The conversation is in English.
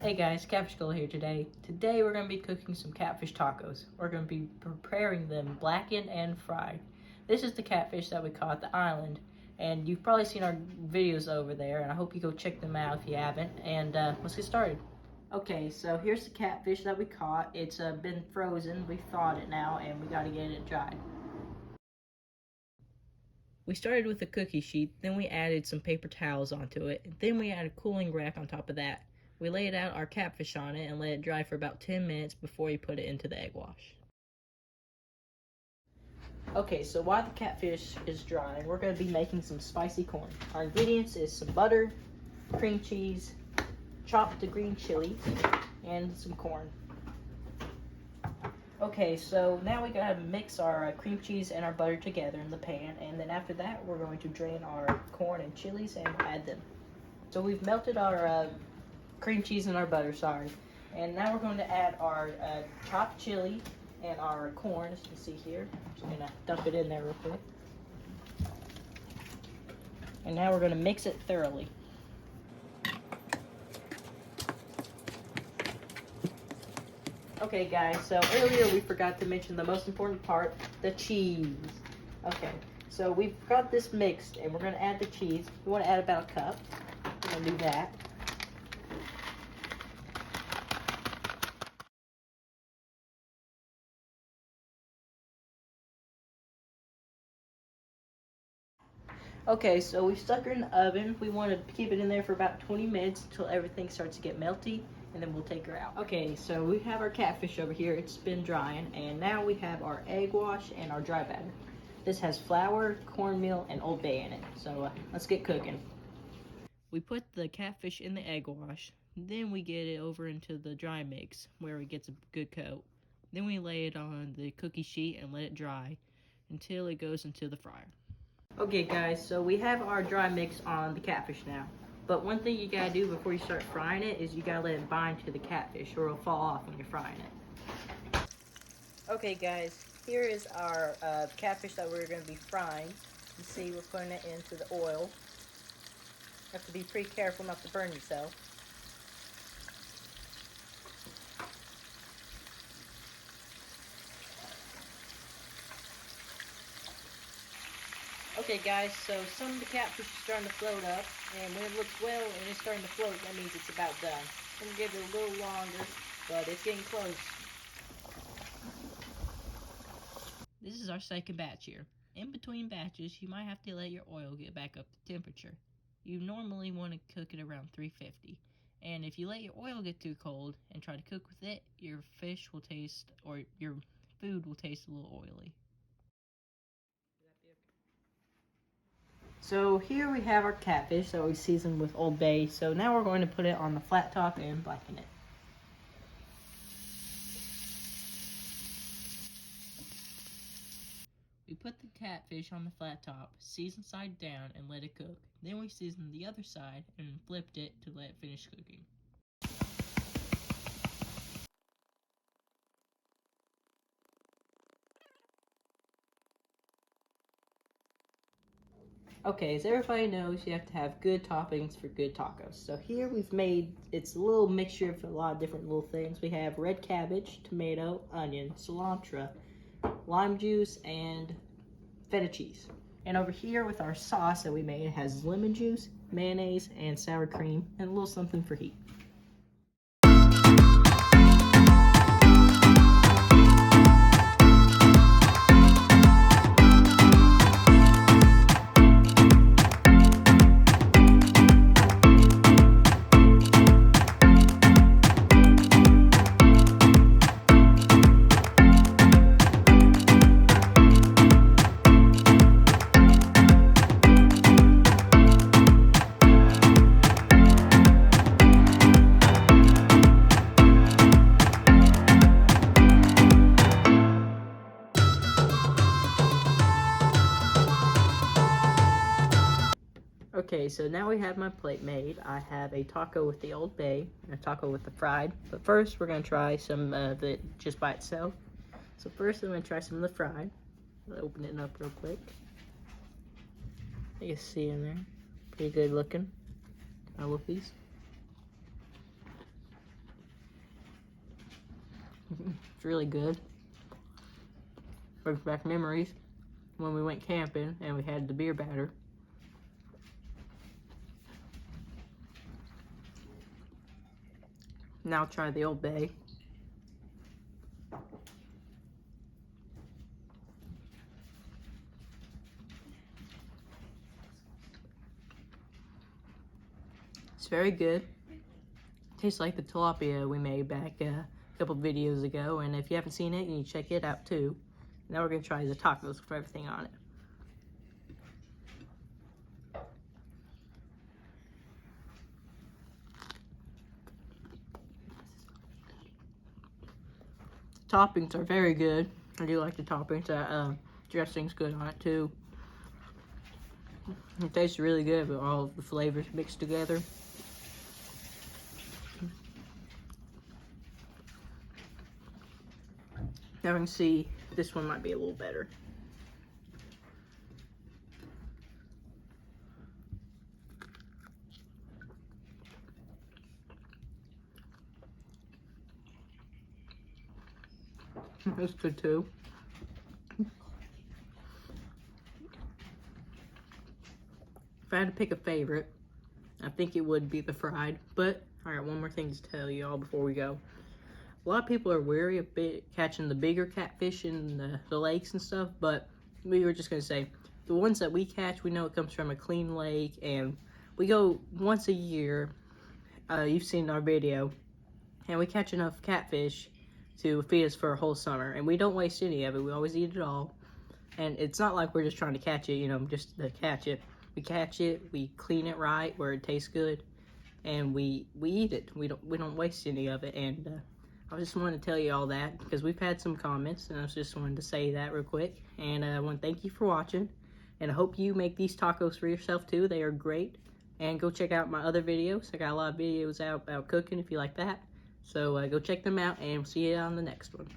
Hey guys, Catfish here today. Today we're going to be cooking some catfish tacos. We're going to be preparing them blackened and fried. This is the catfish that we caught at the island, and you've probably seen our videos over there, and I hope you go check them out if you haven't, and let's get started. Okay, so here's the catfish that we caught. It's been frozen, we thawed it now, and we got to get it dried. We started with a cookie sheet, then we added some paper towels onto it, then we added a cooling rack on top of that. We laid out our catfish on it and let it dry for about 10 minutes before we put it into the egg wash. Okay, so while the catfish is drying, we're going to be making some spicy corn. Our ingredients is some butter, cream cheese, chopped green chilies, and some corn. Okay, so now we gotta mix our cream cheese and our butter together in the pan, and then after that we're going to drain our corn and chilies and add them. So we've melted our cream cheese and our butter, and now we're going to add our chopped chili and our corn, as you can see here. I'm just gonna dump it in there real quick. And now we're gonna mix it thoroughly. Okay guys, so earlier we forgot to mention the most important part, the cheese. Okay, so we've got this mixed and we're gonna add the cheese. We wanna add about a cup. We're gonna do that. Okay, so we stuck her in the oven. We want to keep it in there for about 20 minutes until everything starts to get melty, and then we'll take her out. Okay, so we have our catfish over here. It's been drying, and now we have our egg wash and our dry batter. This has flour, cornmeal, and Old Bay in it, so let's get cooking. We put the catfish in the egg wash, then we get it over into the dry mix where it gets a good coat. Then we lay it on the cookie sheet and let it dry until it goes into the fryer. Okay guys, so we have our dry mix on the catfish now. But one thing you gotta do before you start frying it is you gotta let it bind to the catfish or it'll fall off when you're frying it. Okay guys, here is our catfish that we're gonna be frying. You see we're putting it into the oil. You have to be pretty careful not to burn yourself. Okay guys, so some of the catfish is starting to float up, and when it looks well and it's starting to float, that means it's about done. I'm going to give it a little longer, but it's getting close. This is our second batch here. In between batches, you might have to let your oil get back up to temperature. You normally want to cook it around 350. And if you let your oil get too cold and try to cook with it, your fish will taste, or your food will taste a little oily. So here we have our catfish that we seasoned with Old Bay. So now we're going to put it on the flat top and blacken it. We put the catfish on the flat top, seasoned side down, and let it cook. Then we seasoned the other side and flipped it to let it finish cooking. Okay, as everybody knows, you have to have good toppings for good tacos. So here we've made, it's a little mixture of a lot of different little things. We have red cabbage, tomato, onion, cilantro, lime juice, and feta cheese. And over here with our sauce that we made, it has lemon juice, mayonnaise, and sour cream, and a little something for heat. Okay, so now we have my plate made. I have a taco with the Old Bay and a taco with the fried. But first, we're going to try some of it just by itself. So first, I'm going to try some of the fried. I'll open it up real quick. You can see in there. Pretty good looking. I love these. It's really good. Brings back memories when we went camping and we had the beer batter. Now try the Old Bay. It's very good. Tastes like the tilapia we made back a couple videos ago, and if you haven't seen it, you need to check it out too. Now we're gonna try the tacos with everything on it. Toppings are very good. I do like the toppings. Dressing's good on it too. It tastes really good with all of the flavors mixed together. Now we can see this one might be a little better. That's good too. If I had to pick a favorite, I think it would be the fried. But I got one more thing to tell you all before we go. A lot of people are wary of catching the bigger catfish in the lakes and stuff, but we were just gonna say the ones that we catch, we know it comes from a clean lake, and we go once a year. You've seen our video, and we catch enough catfish to feed us for a whole summer, and we don't waste any of it. We always eat it all, and it's not like we're just trying to catch it, you know, just to catch it. We catch it, we clean it right where it tastes good, and we eat it. We don't waste any of it. And I just wanted to tell you all that because we've had some comments, and I just wanted to say that real quick. And I want to thank you for watching, and I hope you make these tacos for yourself too. They are great. And go check out my other videos. I got a lot of videos out about cooking if you like that. So go check them out, and we'll see you on the next one.